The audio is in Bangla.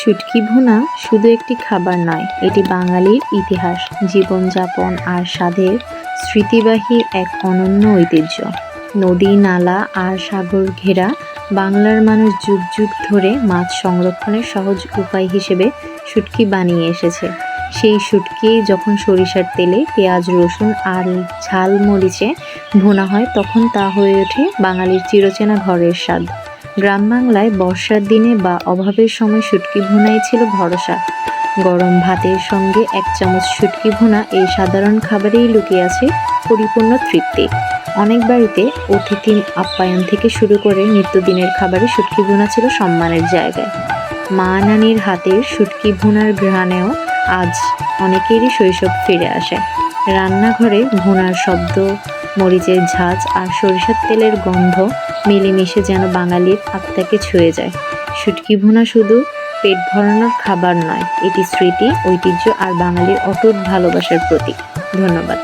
শুটকি ভুনা শুধু একটি খাবার নয়, এটি বাঙালির ইতিহাস, জীবনযাপন আর স্বাদের স্মৃতিবাহী এক অনন্য ঐতিহ্য। নদী, নালা আর সাগর ঘেরা বাংলার মানুষ যুগ যুগ ধরে মাছ সংরক্ষণের সহজ উপায় হিসেবে শুটকি বানিয়ে এসেছে। সেই শুটকি যখন সরিষার তেলে পেঁয়াজ, রসুন আর ঝাল মরিচে ভুনা হয়, তখন তা হয়ে ওঠে বাঙালির চিরচেনা ঘরের স্বাদ। গ্রাম বাংলায় বর্ষার দিনে বা অভাবের সময় শুটকি ভুনাই ছিল ভরসা। গরম ভাতের সঙ্গে এক চামচ শুটকি ভুনা, এই সাধারণ খাবারেই লুকিয়ে আছে পরিপূর্ণ তৃপ্তি। অনেক বাড়িতে অতিথি আপ্যায়ন থেকে শুরু করে নিত্যদিনের খাবারে শুটকি ভুনা ছিল সম্মানের জায়গায়। মা নানির হাতের শুটকি ভুনার ঘ্রাণেও আজ অনেকেরই শৈশব ফিরে আসে। রান্নাঘরে ভুনার শব্দ, মরিচের ঝাঁঝ আর সরিষার তেলের গন্ধ মিলেমিশে যেন বাঙালির আত্মাকে ছুঁয়ে যায়। শুটকি ভুনা শুধু পেট ভরানোর খাবার নয়, এটি স্মৃতি, ঐতিহ্য আর বাঙালির অটুট ভালোবাসার প্রতীক। ধন্যবাদ।